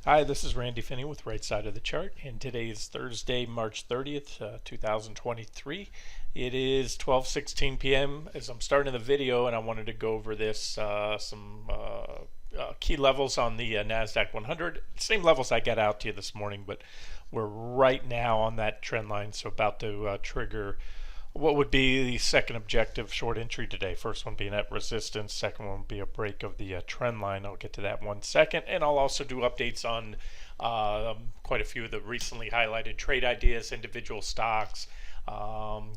Hi, this is Randy Finney with Right Side of the Chart, and today is Thursday, March 30th, 2023. It is 12:16 p.m. as I'm starting the video, and I wanted to go over some key levels on the Nasdaq 100. Same levels I got out to you this morning, but we're right now on that trend line, so about to trigger what would be the second objective short entry today. First one being at resistance, second one would be a break of the trend line. I'll get to that in 1 second, and I'll also do updates on quite a few of the recently highlighted trade ideas, individual stocks,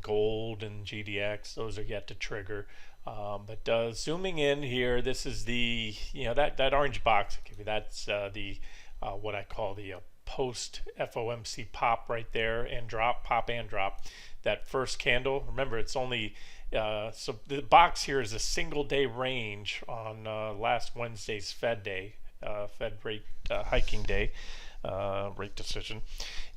gold and GDX. Those are yet to trigger. But zooming in here, this is the that orange box I give you. That's the what I call the post FOMC pop right there, and drop, pop and drop. That first candle, remember it's only so the box here is a single day range on last Wednesday's Fed day, Fed rate hiking day, rate decision,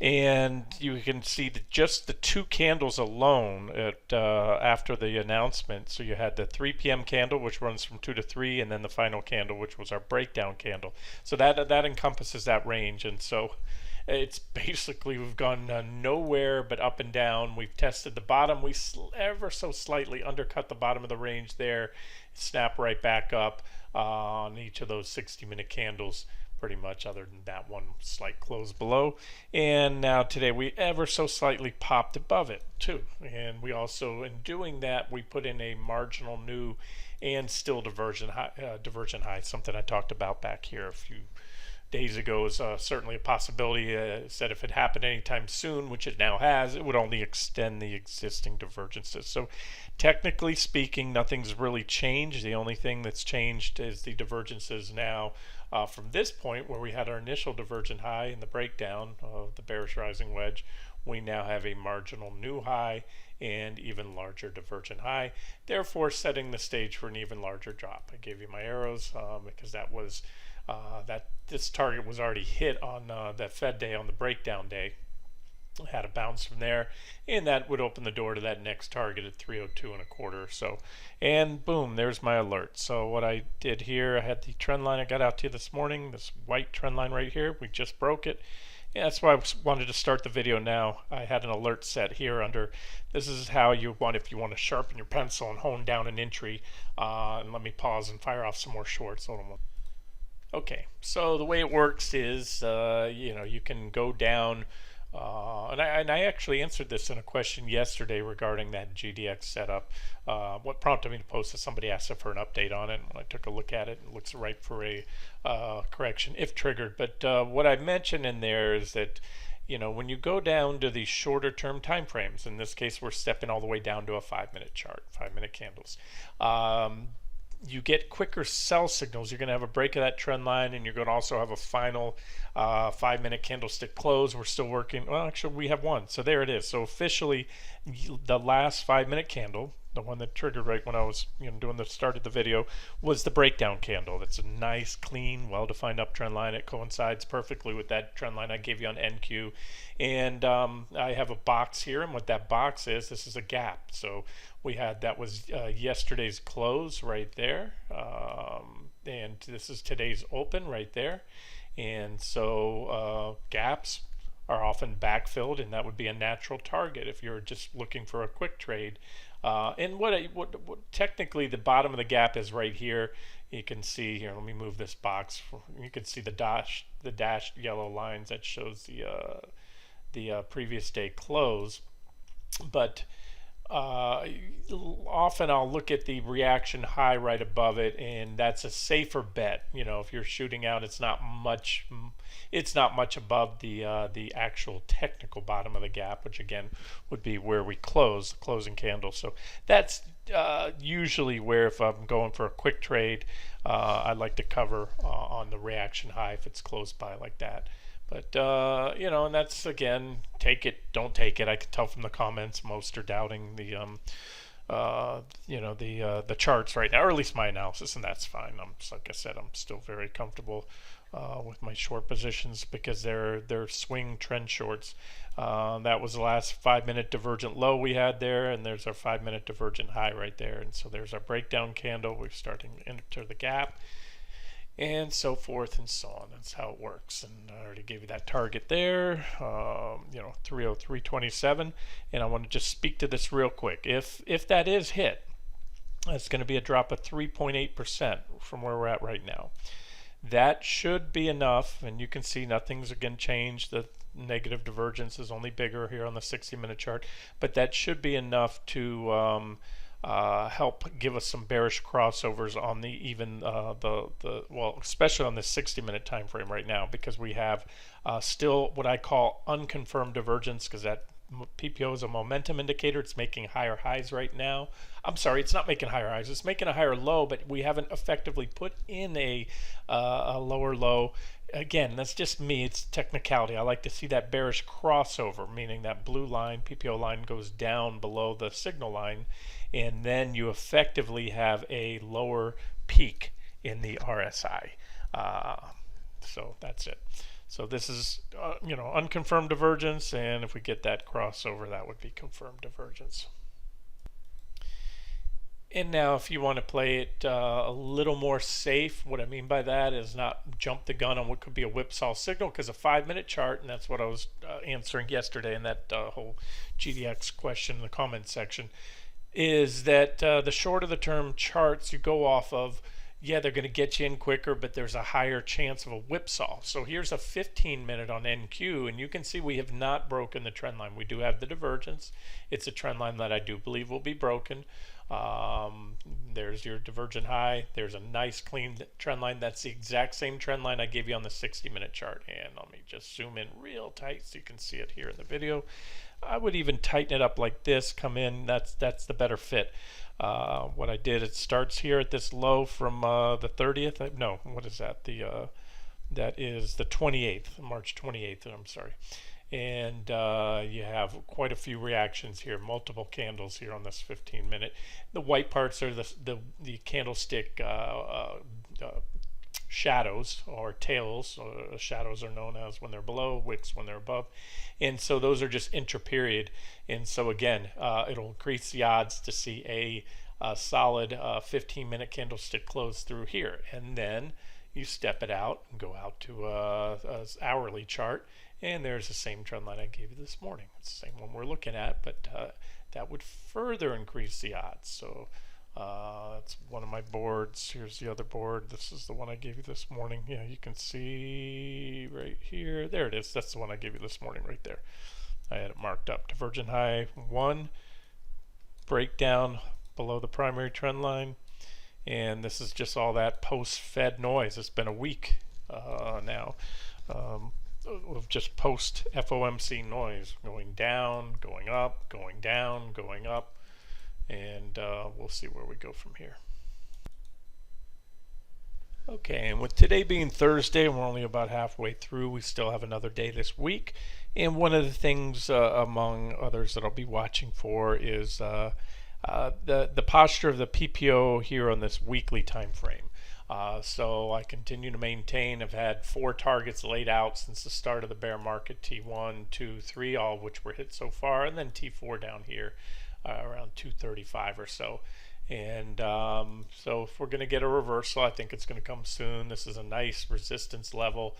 and you can see that just the two candles alone at after the announcement. So you had the 3 p.m. candle, which runs from 2 to 3, and then the final candle, which was our breakdown candle. So that encompasses that range, and so it's basically we've gone nowhere but up and down. We've tested the bottom. We ever so slightly undercut the bottom of the range there, snap right back up on each of those 60-minute candles, pretty much, other than that one slight close below. And now today we ever so slightly popped above it too. And we also, in doing that, we put in a marginal new and still divergent high, something I talked about back here a few days ago is certainly a possibility. Said if it happened anytime soon, which it now has, it would only extend the existing divergences. So technically speaking, nothing's really changed. The only thing that's changed is the divergences now from this point where we had our initial divergent high in the breakdown of the bearish rising wedge. We now have a marginal new high and even larger divergent high, therefore setting the stage for an even larger drop. I gave you my arrows because that was that this target was already hit on that Fed day, on the breakdown day. Had a bounce from there, and that would open the door to that next target at 302 and a quarter. So, and boom, there's my alert. So what I did here, I had the trend line I got out to you this morning, this white trend line right here. We just broke it. Yeah, that's why I wanted to start the video now. I had an alert set here under, this is how you want, if you want to sharpen your pencil and hone down an entry. And let me pause and fire off some more shorts. Hold on. Okay, so the way it works is, you can go down, and I actually answered this in a question yesterday regarding that GDX setup. What prompted me to post is somebody asked for an update on it. When I took a look at it, it looks right for a correction if triggered. But what I mentioned in there is that, when you go down to the shorter term time frames, in this case we're stepping all the way down to a 5-minute chart, 5-minute candles. You get quicker sell signals. You're going to have a break of that trend line, and you're going to also have a final 5-minute candlestick close. We're still working. Well, actually, we have one. So there it is. So officially, the last 5-minute candle, the one that triggered right when I was doing the start of the video, was the breakdown candle. That's a nice, clean, well-defined uptrend line. It coincides perfectly with that trend line I gave you on NQ. And I have a box here, and what that box is, this is a gap. So we had, that was yesterday's close right there, and this is today's open right there. And so gaps are often backfilled, and that would be a natural target if you're just looking for a quick trade. And what technically the bottom of the gap is right here. You can see here. Let me move this box. You can see the dashed yellow lines that shows the previous day close. But often I'll look at the reaction high right above it, and that's a safer bet. If you're shooting out, it's not much above the actual technical bottom of the gap, which again would be where we close, the closing candle. So that's usually where, if I'm going for a quick trade, I'd like to cover on the reaction high if it's close by like that. But and that's, again, take it, don't take it. I can tell from the comments most are doubting the the charts right now, or at least my analysis, and that's fine. Like I said, I'm still very comfortable with my short positions because they're swing trend shorts. That was the last 5-minute divergent low we had there, and there's our 5-minute divergent high right there. And so there's our breakdown candle. We're starting to enter the gap. and so forth and so on. That's how it works. And I already gave you that target there, 303.27. And I want to just speak to this real quick. If that is hit, that's going to be a drop of 3.8% from where we're at right now. That should be enough, and you can see nothing's again changed. The negative divergence is only bigger here on the 60-minute chart, but that should be enough to help give us some bearish crossovers on especially on the 60-minute time frame right now, because we have still what I call unconfirmed divergence, because that PPO is a momentum indicator. It's making higher highs right now. I'm sorry, it's not making higher highs. It's making a higher low, but we haven't effectively put in a lower low. Again, that's just me. It's technicality. I like to see that bearish crossover, meaning that blue line, PPO line, goes down below the signal line, and then you effectively have a lower peak in the RSI. So that's it. So this is, unconfirmed divergence, and if we get that crossover, that would be confirmed divergence. And now if you want to play it a little more safe, what I mean by that is not jump the gun on what could be a whipsaw signal, because a 5-minute chart, and that's what I was answering yesterday in that whole GDX question in the comments section, is that the shorter the term charts you go off of, yeah, they're going to get you in quicker, but there's a higher chance of a whipsaw. So here's a 15-minute on NQ, and you can see we have not broken the trend line. We do have the divergence. It's a trend line that I do believe will be broken. There's your divergent high. There's a nice clean trend line. That's the exact same trend line I gave you on the 60-minute chart. And let me just zoom in real tight so you can see it here in the video. I would even tighten it up like this, come in. That's the better fit. What I did, it starts here at this low from the 30th. No, what is that? That is the 28th, March 28th. I'm sorry. And you have quite a few reactions here, multiple candles here on this 15-minute. The white parts are the candlestick shadows or tails. Shadows are known as when they're below, wicks when they're above, and so those are just intra-period. And so again, it'll increase the odds to see a solid 15-minute candlestick close through here, and then you step it out and go out to a hourly chart, and there's the same trend line I gave you this morning. It's the same one we're looking at, but that would further increase the odds. So that's one of my boards. Here's the other board. This is the one I gave you this morning. Yeah, you can see right here. There it is. That's the one I gave you this morning right there. I had it marked up. Divergent high 1, breakdown below the primary trend line. And this is just all that post-Fed noise. It's been a week now of just post-FOMC noise, going down, going up, going down, going up. And we'll see where we go from here. Okay, and with today being Thursday, we're only about halfway through. We still have another day this week. And one of the things, among others, that I'll be watching for is the posture of the PPO here on this weekly time frame. So I continue to maintain. I've had 4 targets laid out since the start of the bear market: T1, 2, 3, all of which were hit so far, and then T4 down here around 235 or so. And so if we're going to get a reversal, I think it's going to come soon. This is a nice resistance level,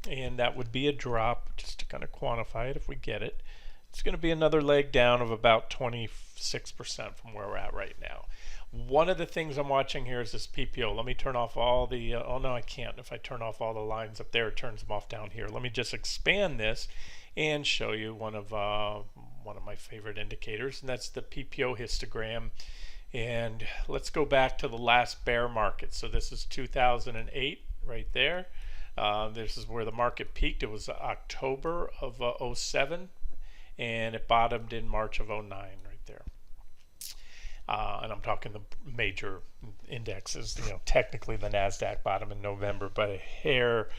and that would be a drop, just to kind of quantify it if we get it. It's going to be another leg down of about 26% from where we're at right now. One of the things I'm watching here is this PPO. Let me turn off all the, oh no, I can't. If I turn off all the lines up there, it turns them off down here. Let me just expand this and show you one of my favorite indicators, and that's the PPO histogram. And let's go back to the last bear market. So this is 2008 right there. This is where the market peaked. It was October of 07, and it bottomed in March of 09 right there. And I'm talking the major indexes. Technically the Nasdaq bottomed in November, but a hair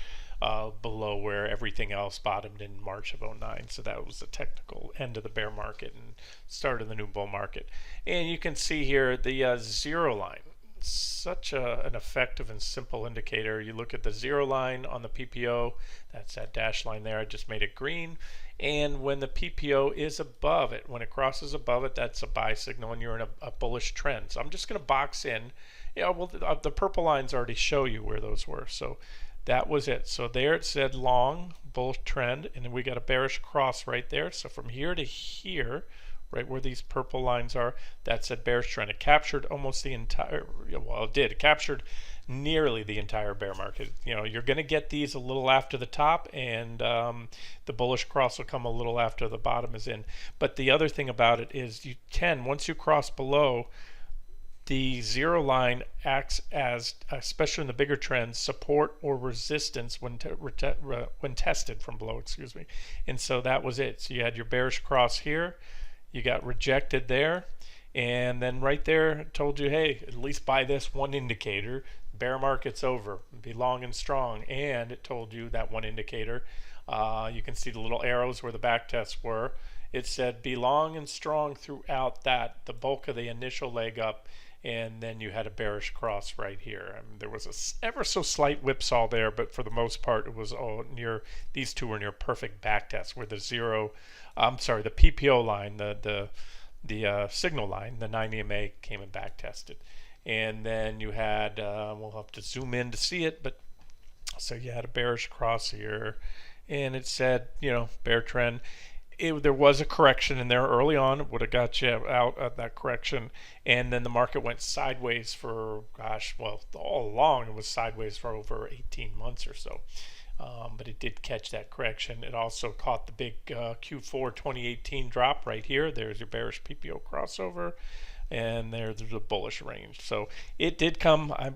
below where everything else bottomed in March of 09. So that was the technical end of the bear market and start of the new bull market. And you can see here the zero line. Such an effective and simple indicator. You look at the zero line on the PPO, that's that dash line there. I just made it green. And when the PPO is above it, when it crosses above it, that's a buy signal and you're in a bullish trend. So I'm just going to box in Yeah, well, the purple lines already show you where those were. So that was it. So there it said long bullish trend, and then we got a bearish cross right there. So from here to here, right where these purple lines are, that said bearish trend. It captured almost the entire, well, it did. It captured nearly the entire bear market. You know, you're going to get these a little after the top, and the bullish cross will come a little after the bottom is in. But the other thing about it is you tend, once you cross below, the zero line acts as, especially in the bigger trends, support or resistance when tested from below, excuse me. And so that was it. So you had your bearish cross here, you got rejected there, and then right there it told you, hey, at least buy this one indicator, bear market's over, be long and strong. And it told you that one indicator, you can see the little arrows where the back tests were. It said be long and strong throughout that, the bulk of the initial leg up, and then you had a bearish cross right here. I mean, there was a ever so slight whipsaw there, but for the most part it was all near, these two were near perfect back tests where the the PPO line, the signal line, the 9 EMA came and back tested. And then you had, we'll have to zoom in to see it, but so you had a bearish cross here, and it said, you know, bear trend. There was a correction in there early on. It would have got you out of that correction, and then the market went sideways for, gosh, well, all along it was sideways for over 18 months or so. But it did catch that correction. It also caught the big Q4 2018 drop right here. There's your bearish PPO crossover, and there's a bullish range. So it did come, I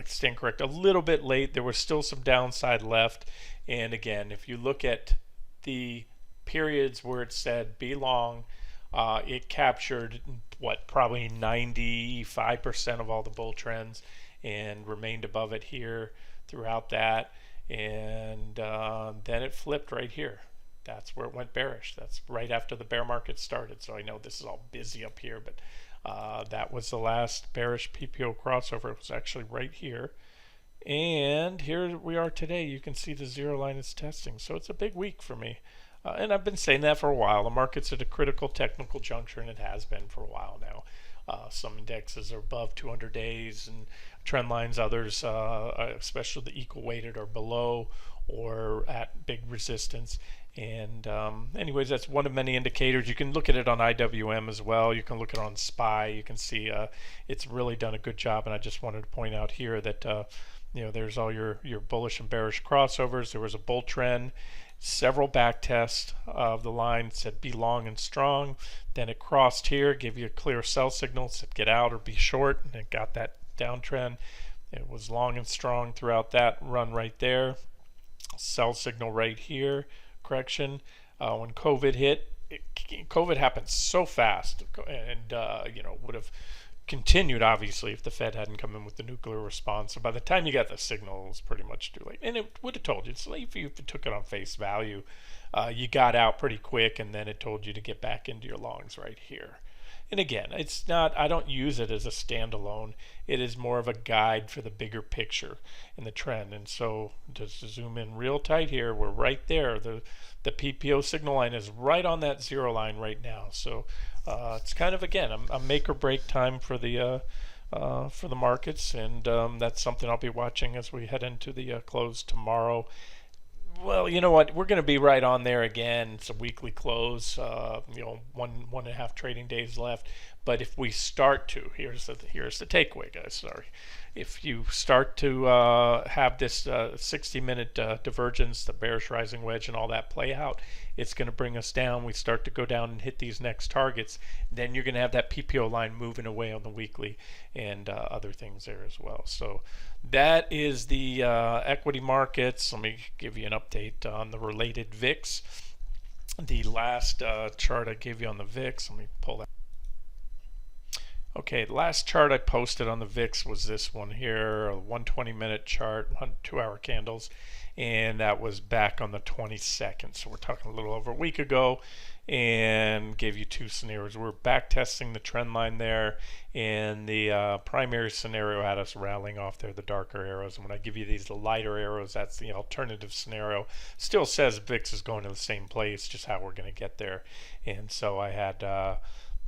stand correct, a little bit late. There was still some downside left. And again, if you look at the periods where it said be long, it captured what, probably 95% of all the bull trends and remained above it here throughout that. And then it flipped right here. That's where it went bearish. That's right after the bear market started. So I know this is all busy up here, but that was the last bearish PPO crossover. It was actually right here. And here we are today. You can see the zero line is testing. So it's a big week for me. And I've been saying that for a while. The market's at a critical technical juncture, and it has been for a while now. Some indexes are above 200 days and trend lines. Others, especially the equal weighted, are below or at big resistance. And anyways, that's one of many indicators. You can look at it on IWM as well. You can look at it on SPY. You can see it's really done a good job. And I just wanted to point out here that you know, there's all your bullish and bearish crossovers. There was a bull trend. Several back tests of the line said be long and strong. Then it crossed here, gave you a clear sell signal, said get out or be short, and it got that downtrend. It was long and strong throughout that run right there. Sell signal right here, correction. When COVID hit, COVID happened so fast, and you know, would have continued obviously if the Fed hadn't come in with the nuclear response. So by the time you got the signal, it was pretty much too late. And it would have told you, it's like if you took it on face value, you got out pretty quick, and then it told you to get back into your longs right here. And again, it's not, I don't use it as a standalone. It is more of a guide for the bigger picture in the trend. And so just to zoom in real tight here, we're right there. The PPO signal line is right on that zero line right now. So it's kind of, again, a make or break time for the markets, and that's something I'll be watching as we head into the close tomorrow. Well, you know what? We're going to be right on there again. It's a weekly close. You know, one and a half trading days left. But if we start to, here's the takeaway, guys. Sorry, if you start to have this 60-minute divergence, the bearish rising wedge, and all that play out, it's going to bring us down. We start to go down and hit these next targets. Then you're going to have that PPO line moving away on the weekly, and other things there as well. So that is the equity markets. Let me give you an update on the related VIX. The last chart I gave you on the VIX, let me pull that. Okay, the last chart I posted on the VIX was this one here, a 120-minute chart, 2-hour candles, and that was back on the 22nd. So we're talking a little over a week ago, and gave you two scenarios. We're back testing the trend line there, and the primary scenario had us rallying off there, the darker arrows. And when I give you these lighter arrows, that's the alternative scenario. Still says VIX is going to the same place, just how we're going to get there. And so I had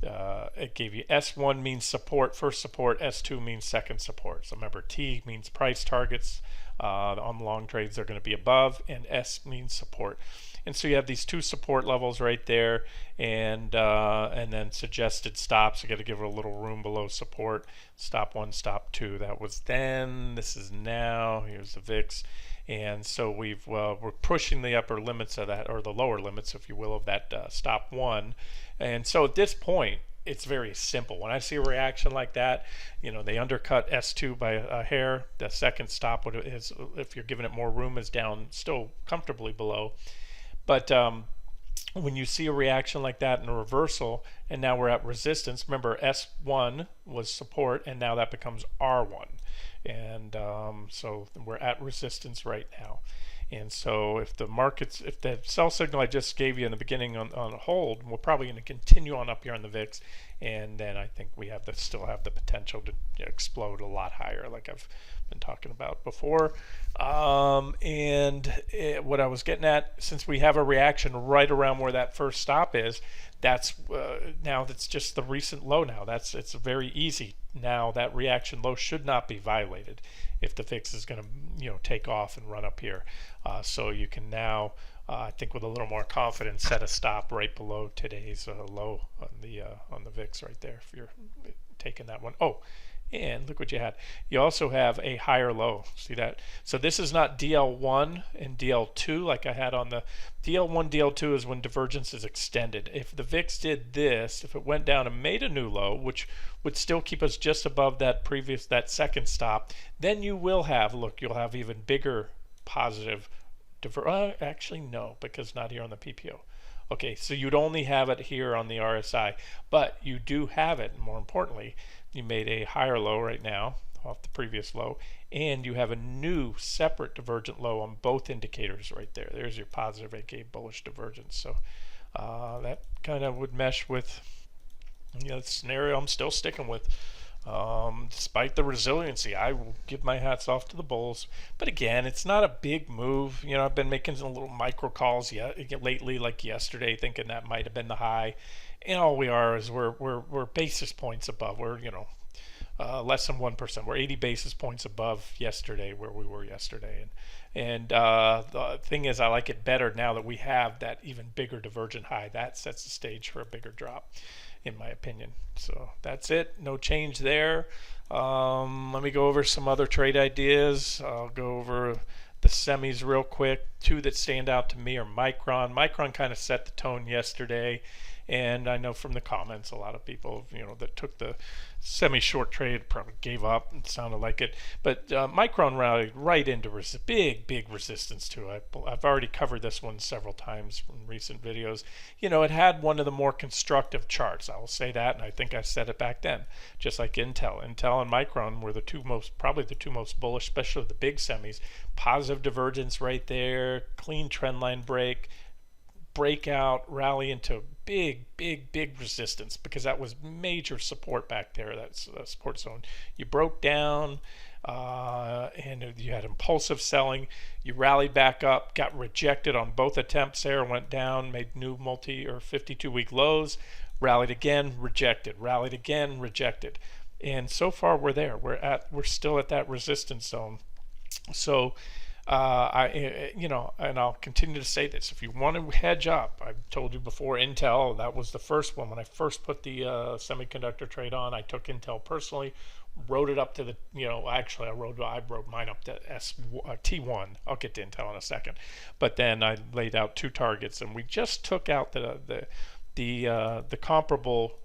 it gave you S1 means support, first support, S2 means second support. So remember, T means price targets. On the long trades, they're going to be above, and S means support. And so you have these two support levels right there, and then suggested stops. You got to give it a little room below support. Stop 1, stop 2. That was then. This is now. Here's the VIX. And so we're pushing the upper limits of that, or the lower limits, if you will, of that stop 1. And so at this point, it's very simple. When I see a reaction like that, they undercut S2 by a hair. The second stop is, if you're giving it more room, is down still comfortably below. But when you see a reaction like that in a reversal, and now we're at resistance, remember S1 was support, and now that becomes R1. And so we're at resistance right now. And so if the sell signal I just gave you in the beginning on hold, we're probably going to continue on up here on the VIX, and then I think we still have the potential to explode a lot higher, like I've been talking about before. What I was getting at, since we have a reaction right around where that first stop is, that's just the recent low now. It's very easy. Now that reaction low should not be violated if the VIX is going to take off and run up here. So you can now, I think, with a little more confidence, set a stop right below today's low on the VIX right there, if you're taking that one. Oh, and look what you had. You also have a higher low. See that? So this is not DL1 and DL2 like I had on the DL1. DL2 is when divergence is extended. If the VIX did this, if it went down and made a new low, which would still keep us just above that second stop, then you will have, you'll have even bigger positive actually no, because not here on the PPO. Okay, so you'd only have it here on the RSI, but you do have it, and more importantly, you made a higher low right now off the previous low, and you have a new separate divergent low on both indicators right there. There's your positive, aka bullish divergence. So that kind of would mesh with the scenario I'm still sticking with. Despite the resiliency, I will give my hats off to the bulls. But again, it's not a big move. I've been making some little micro calls lately, like yesterday, thinking that might have been the high. And all we are is we're basis points above. We're less than 1%. We're 80 basis points above yesterday, where we were yesterday. And the thing is, I like it better now that we have that even bigger divergent high. That sets the stage for a bigger drop, in my opinion. So that's it. No change there. Let me go over some other trade ideas. I'll go over the semis real quick. Two that stand out to me are Micron. Micron kind of set the tone yesterday, and I know from the comments a lot of people that took the semi-short trade probably gave up. It sounded like it, but Micron rallied right into big resistance too. I've already covered this one several times in recent videos. It had one of the more constructive charts, I will say that, and I think I said it back then. Just like Intel and Micron were probably the two most bullish, especially the big semis. Positive divergence right there, clean trend line breakout, rally into big resistance, because that was major support back there. That's the support zone. You broke down, and you had impulsive selling. You rallied back up, got rejected on both attempts there, went down, made new 52-week lows, rallied again, rejected, rallied again, rejected. And so far we're there. We're still at that resistance zone. So and I'll continue to say this. If you want to hedge up, I've told you before, Intel, that was the first one. When I first put the semiconductor trade on, I took Intel personally, rode it up to the, actually I rode mine up to T1. I'll get to Intel in a second. But then I laid out two targets, and we just took out the comparable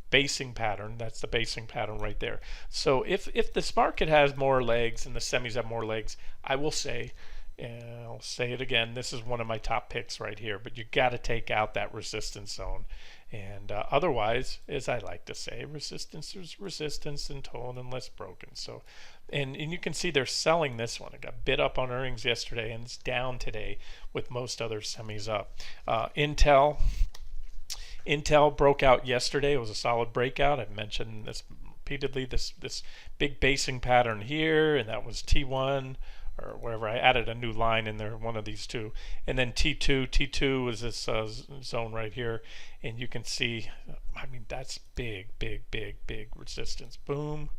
basing pattern. That's the basing pattern right there. So if this market has more legs and the semis have more legs, I will say, and I'll say it again, this is one of my top picks right here, but you got to take out that resistance zone. And otherwise, as I like to say, resistance is resistance until unless broken. So and you can see they're selling this one. It got bid up on earnings yesterday, and it's down today with most other semis up. Intel broke out yesterday. It was a solid breakout. I've mentioned this repeatedly, this big basing pattern here, and that was T1, or wherever. I added a new line in there, one of these two. And then T2 is this zone right here. And you can see, I mean, that's big resistance. Boom,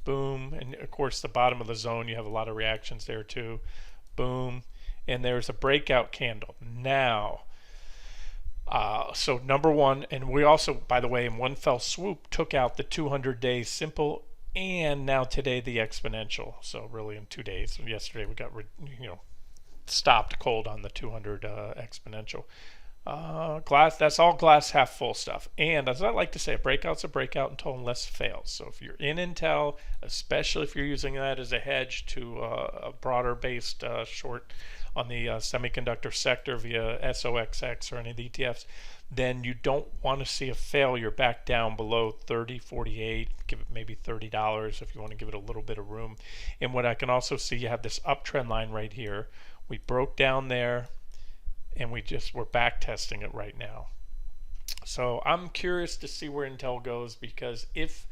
boom. And of course, the bottom of the zone, you have a lot of reactions there too. Boom. And there's a breakout candle. Now, so number one, and we also, by the way, in one fell swoop, took out the 200-day simple, and now today the exponential. So really in 2 days. Yesterday we got stopped cold on the 200 exponential. Glass, that's all glass half full stuff. And as I like to say, a breakout's a breakout unless it fails. So if you're in Intel, especially if you're using that as a hedge to a broader based short on the semiconductor sector via SOXX or any of the ETFs, then you don't want to see a failure back down below 30.48. Give it maybe $30 if you want to give it a little bit of room. And what I can also see, you have this uptrend line right here. We broke down there, and we're back testing it right now. So I'm curious to see where Intel goes, because if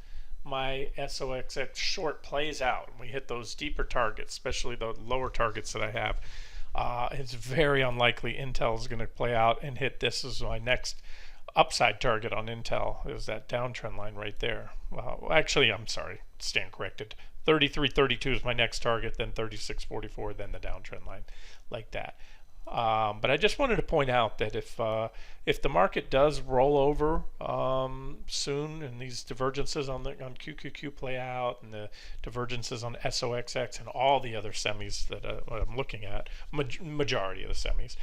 my SOXX short plays out and we hit those deeper targets, especially the lower targets that I have, it's very unlikely Intel is going to play out and hit this as my next upside target on Intel. Is that downtrend line right there. Well, actually, I'm sorry, stand corrected. 33.32 is my next target, then 36.44, then the downtrend line, like that. But I just wanted to point out that if the market does roll over soon, and these divergences on QQQ play out, and the divergences on SOXX and all the other semis that I'm looking at, majority of the semis,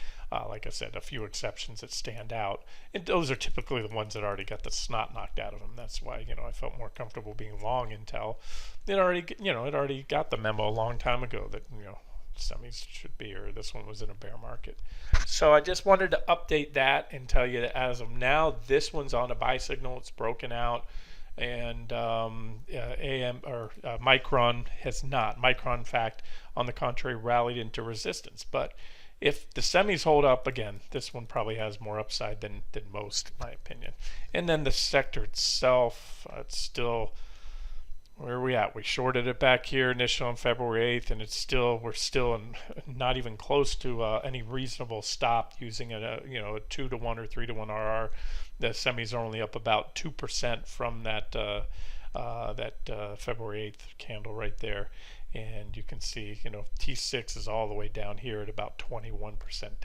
like I said, a few exceptions that stand out, and those are typically the ones that already got the snot knocked out of them. That's why I felt more comfortable being long Intel. It already got the memo a long time ago that semis should be, or this one was in a bear market. So I just wanted to update that and tell you that as of now, this one's on a buy signal. It's broken out, and Micron has not. Micron, in fact, on the contrary, rallied into resistance. But if the semis hold up again, this one probably has more upside than most, in my opinion. And then the sector itself, it's still, where are we at? We shorted it back here initially on February 8th, and we're still not even close to any reasonable stop using a 2-to-1 or 3-to-1 RR. The semis are only up about 2% from that February 8th candle right there, and you can see T6 is all the way down here at about 21%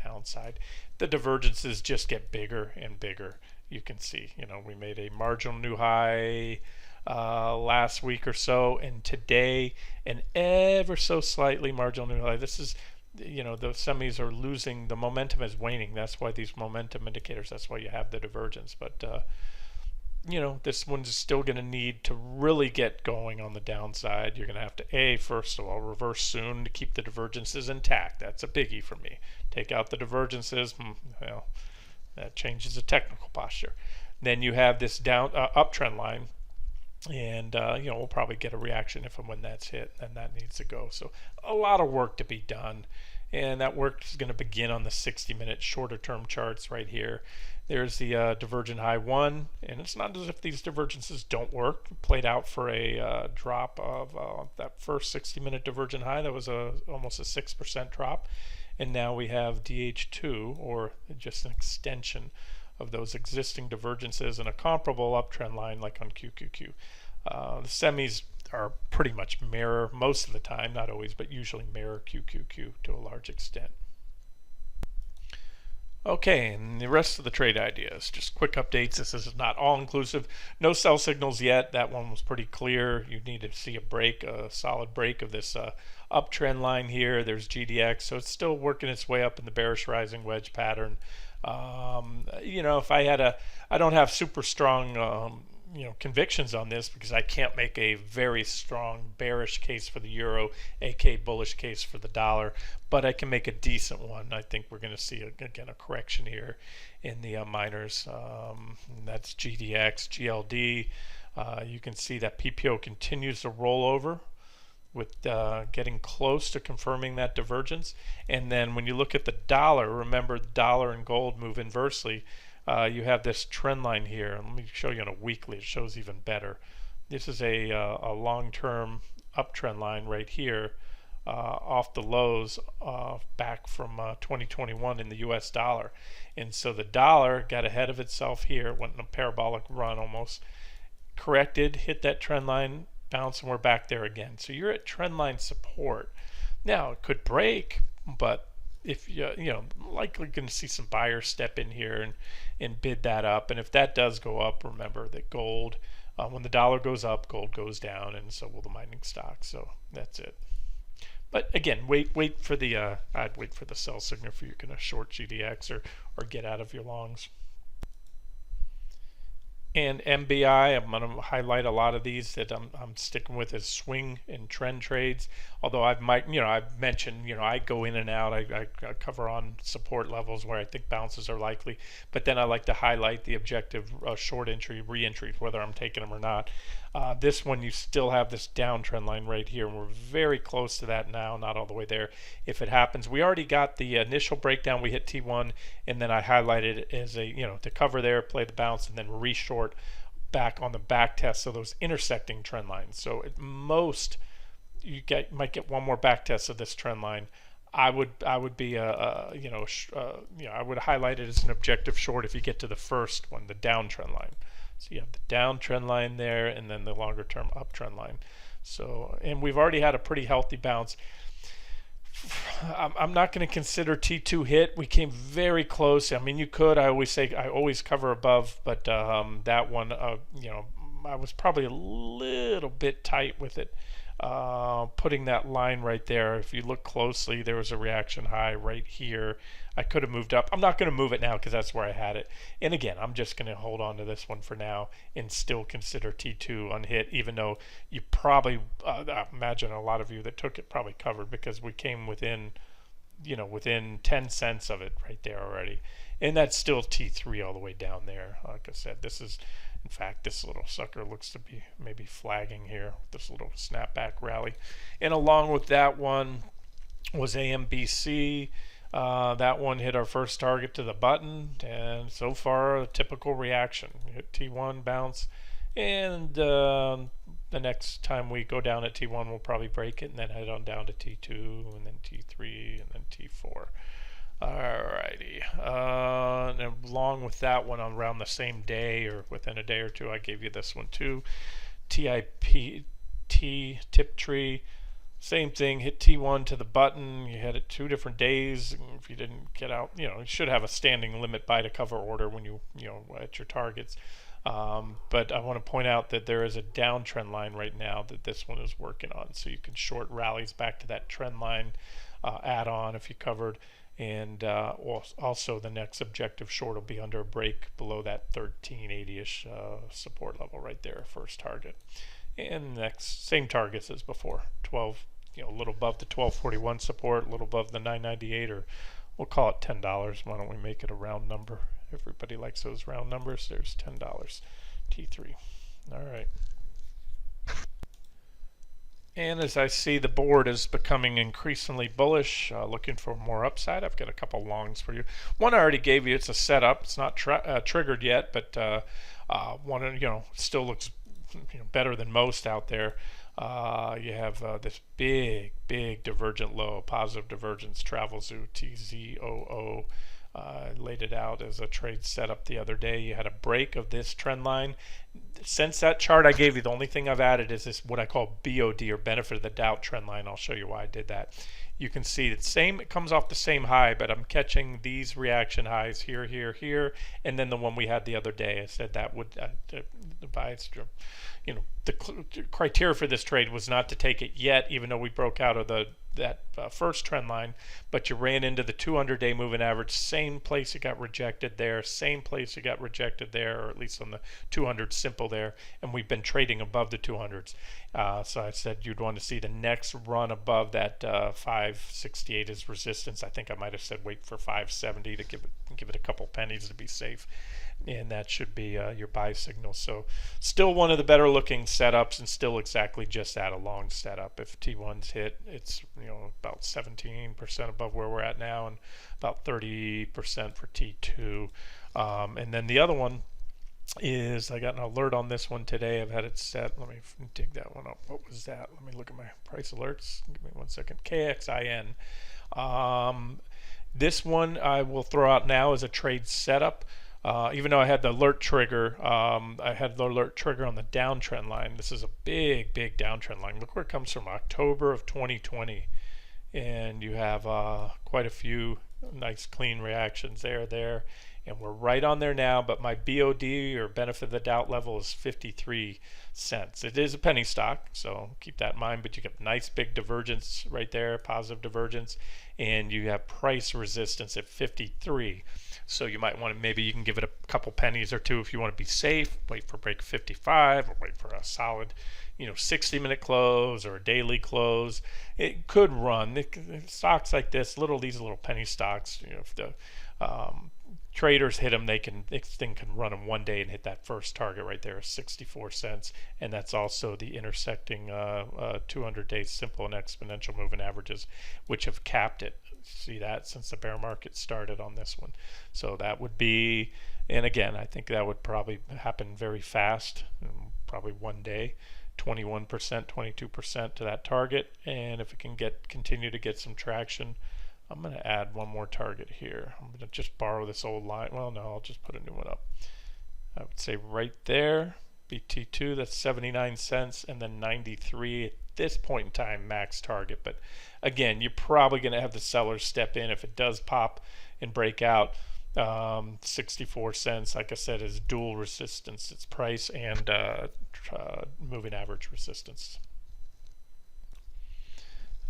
downside. The divergences just get bigger and bigger. You can see we made a marginal new high last week or so, and today an ever so slightly marginal new high. This is, the semis are losing, the momentum is waning. That's why these momentum indicators, that's why you have the divergence. But this one's still going to need to really get going on the downside. You're going to have to first of all reverse soon to keep the divergences intact. That's a biggie for me. Take out the divergences, well, that changes the technical posture. Then you have this uptrend line, and we'll probably get a reaction if and when that's hit, and that needs to go. So a lot of work to be done, and that work is going to begin on the 60-minute shorter term charts right here. There's the divergent high 1, and it's not as if these divergences don't work. It played out for a drop of that first 60-minute divergent high. That was almost a 6% drop, and now we have DH2, or just an extension of those existing divergences, and a comparable uptrend line like on QQQ. The semis are pretty much mirror most of the time, not always, but usually mirror QQQ to a large extent. Okay, and the rest of the trade ideas, just quick updates. This is not all inclusive. No sell signals yet. That one was pretty clear. You need to see a solid break of this uptrend line here. There's GDX, so it's still working its way up in the bearish rising wedge pattern. If I don't have super strong convictions on this, because I can't make a very strong bearish case for the euro, aka bullish case for the dollar, but I can make a decent one. I think we're going to see again a correction here in the miners. That's GDX, GLD. You can see that PPO continues to roll over, with getting close to confirming that divergence. And then when you look at the dollar, remember the dollar and gold move inversely. You have this trend line here. Let me show you on a weekly. It shows even better. This is a long-term uptrend line right here off the lows back from 2021 in the US dollar. And so the dollar got ahead of itself here, went in a parabolic run almost, corrected, hit that trend line, bounced, and we're back there again. So you're at trend line support. Now it could break, but if likely going to see some buyers step in here and bid that up. And if that does go up, remember that gold, when the dollar goes up, gold goes down, and so will the mining stocks. So that's it. But again, wait for the I'd wait for the sell signal if you're going to short GDX or get out of your longs. And MBI, I'm going to highlight a lot of these that I'm sticking with as swing and trend trades. Although I've mentioned, I go in and out. I cover on support levels where I think bounces are likely. But then I like to highlight the objective short entry, re-entries, whether I'm taking them or not. This one, you still have this downtrend line right here, and we're very close to that now, not all the way there. If it happens, we already got the initial breakdown. We hit T1, and then I highlighted it as a, to cover there, play the bounce, and then re-short back on the back test. So those intersecting trend lines. So at most, you might get one more back test of this trend line. I would be I would highlight it as an objective short if you get to the first one, the downtrend line. So you have the downtrend line there, and then the longer term uptrend line. So, and we've already had a pretty healthy bounce. I'm not going to consider T2 hit. We came very close. I mean, you could. I always say I always cover above, but that one, I was probably a little bit tight with it. Putting that line right there. If you look closely, there was a reaction high right here. I could have moved up. I'm not going to move it now because that's where I had it. And again, I'm just going to hold on to this one for now and still consider T2 unhit, even though you probably, I imagine a lot of you that took it probably covered because we came within, within 10 cents of it right there already. And that's still T3 all the way down there. Like I said, this is, in fact, this little sucker looks to be maybe flagging here with this little snapback rally. And along with that one was AMBC. That one hit our first target to the button, and so far a typical reaction. We hit T1, bounce, and the next time we go down at T1 we'll probably break it and then head on down to T2 and then T3 and then T4. Alrighty, and along with that one around the same day or within a day or two, I gave you this one too. TIPT, TIPT. Same thing, hit T1 to the button. You had it 2 different days. If you didn't get out, you should have a standing limit buy to cover order when you at your targets. But I want to point out that there is a downtrend line right now that this one is working on. So you can short rallies back to that trend line add-on if you covered. And also the next objective short will be under a break below that 1380-ish support level right there, first target. And next, same targets as before, 12, a little above the 1241 support, a little above the 998, or we'll call it $10. Why don't we make it a round number? Everybody likes those round numbers. There's $10, T3. All right. And as I see, the board is becoming increasingly bullish, looking for more upside. I've got a couple longs for you. One I already gave you. It's a setup. It's not triggered yet, but one still looks better than most out there. You have this big divergent low, positive divergence, TZOO, TZOO. Laid it out as a trade setup the other day. You had a break of this trend line. Since that chart I gave you, the only thing I've added is this what I call BOD, or benefit of the doubt trend line. I'll show you why I did that. You can see it comes off the same high, but I'm catching these reaction highs here, here, here, and then the one we had the other day. I said that would the bias, the criteria for this trade was not to take it yet, even though we broke out of that first trend line, but you ran into the 200-day moving average, same place it got rejected there, same place it got rejected there, or at least on the 200 simple there, and we've been trading above the 200s. So I said you'd want to see the next run above that 568 as resistance. I think I might have said wait for 570 to give it a couple pennies to be safe, and that should be your buy signal. So still one of the better looking setups, and still exactly just that, a long setup. If T1's hit, it's about 17% above where we're at now, and about 30% for T2. And then the other one is I got an alert on this one today. I've had it set. Let me dig that one up. What was that? Let me look at my price alerts. Give me 1 second. KXIN. This one I will throw out now as a trade setup. Even though I had the alert trigger, I had the alert trigger on the downtrend line. This is a big, big downtrend line. Look where it comes from, October of 2020. And you have quite a few nice clean reactions there, and we're right on there now, but my BOD, or benefit of the doubt level, is 53 cents. It is a penny stock, so keep that in mind, but you get nice big divergence right there, positive divergence, and you have price resistance at 53. So you might want to, maybe you can give it a couple pennies or two if you want to be safe, wait for break 55, or wait for a solid 60-minute close or a daily close. It could run. Stocks like this, these little penny stocks, if the traders hit them, this thing can run them one day and hit that first target right there, 64 cents, and that's also the intersecting 200-day simple and exponential moving averages, which have capped it. See that since the bear market started on this one. So that would be, and again, I think that would probably happen very fast, probably one day. 21%, 22% to that target, and if it can continue to get some traction, I'm going to add one more target here. I'm going to just borrow this old line. Well, no, I'll just put a new one up. I would say right there, BT2, that's 79 cents, and then 93 at this point in time, max target. But again, you're probably going to have the sellers step in if it does pop and break out. 64 cents, like I said, is dual resistance. It's price and moving average resistance.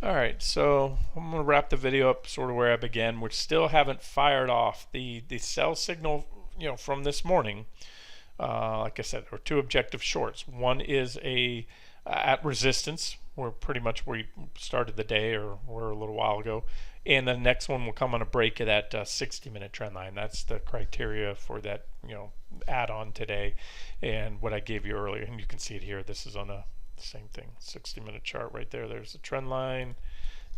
All right, so I'm going to wrap the video up sort of where I began. We still haven't fired off the sell signal, from this morning. Like I said, there were two objective shorts. One is at resistance. We're pretty much where we started the day, or were a little while ago. And the next one will come on a break of that 60-minute trend line. That's the criteria for that, add-on today, and what I gave you earlier. And you can see it here. This is on the same thing, 60-minute chart right there. There's the trend line.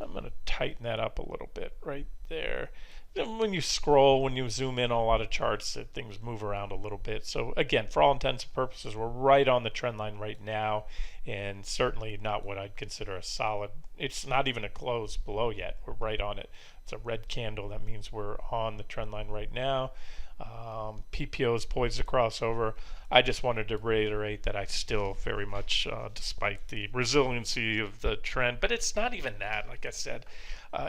I'm going to tighten that up a little bit right there. Then when you scroll, when you zoom in on a lot of charts, things move around a little bit. So again, for all intents and purposes, we're right on the trend line right now, and certainly not what I'd consider a solid. It's not even a close below yet. We're right on it. It's a red candle. That means we're on the trend line right now. PPO is poised to cross over. I just wanted to reiterate that I still very much, despite the resiliency of the trend, but it's not even that. Like I said,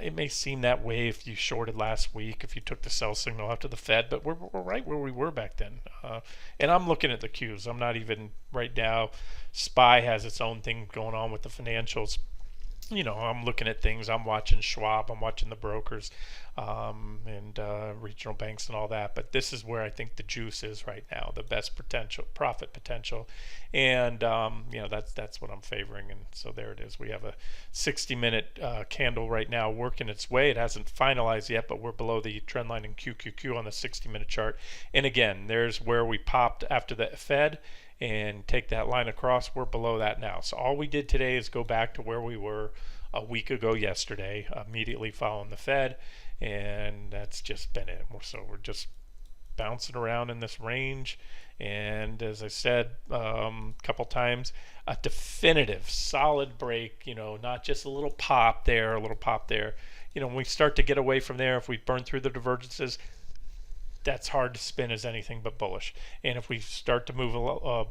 it may seem that way if you shorted last week, if you took the sell signal after the Fed, but we're right where we were back then. And I'm looking at the Qs. I'm not even right now. SPY has its own thing going on with the financials. I'm looking at things. I'm watching Schwab. I'm watching the brokers, and regional banks and all that. But this is where I think the juice is right now, the best profit potential, and that's what I'm favoring. And so there it is. We have a 60-minute candle right now working its way. It hasn't finalized yet, but we're below the trend line in QQQ on the 60-minute chart. And again, there's where we popped after the Fed. And take that line across. We're below that now. So all we did today is go back to where we were a week ago yesterday, immediately following the Fed, and that's just been it. So we're just bouncing around in this range, and as I said a couple times, a definitive solid break, not just a little pop there, a little pop there. When we start to get away from there, if we burn through the divergences, that's hard to spin as anything but bullish. And if we start to move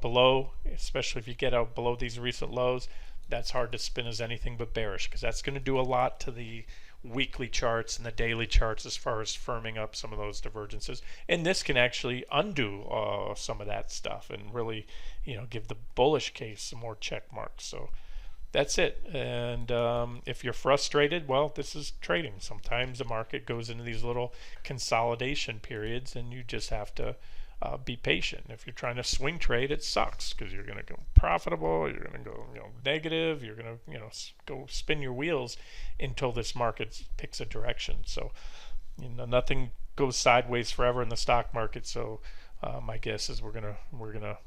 below, especially if you get out below these recent lows, that's hard to spin as anything but bearish, because that's going to do a lot to the weekly charts and the daily charts as far as firming up some of those divergences. And this can actually undo some of that stuff and really, give the bullish case some more check marks. So that's it. And if you're frustrated, well, this is trading. Sometimes the market goes into these little consolidation periods, and you just have to be patient. If you're trying to swing trade, it sucks, because you're going to go profitable, you're going to go negative, you're going to go spin your wheels until this market picks a direction. So nothing goes sideways forever in the stock market. So my guess is we're gonna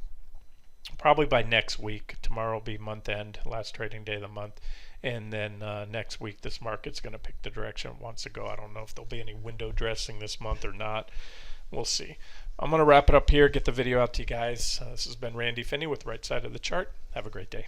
probably by next week. Tomorrow will be month end, last trading day of the month, and then next week this market's going to pick the direction it wants to go. I don't know if there'll be any window dressing this month or not, We'll see. I'm going to wrap it up here, get the video out to you guys. This has been Randy Finney with Right Side of the Chart. Have a great day.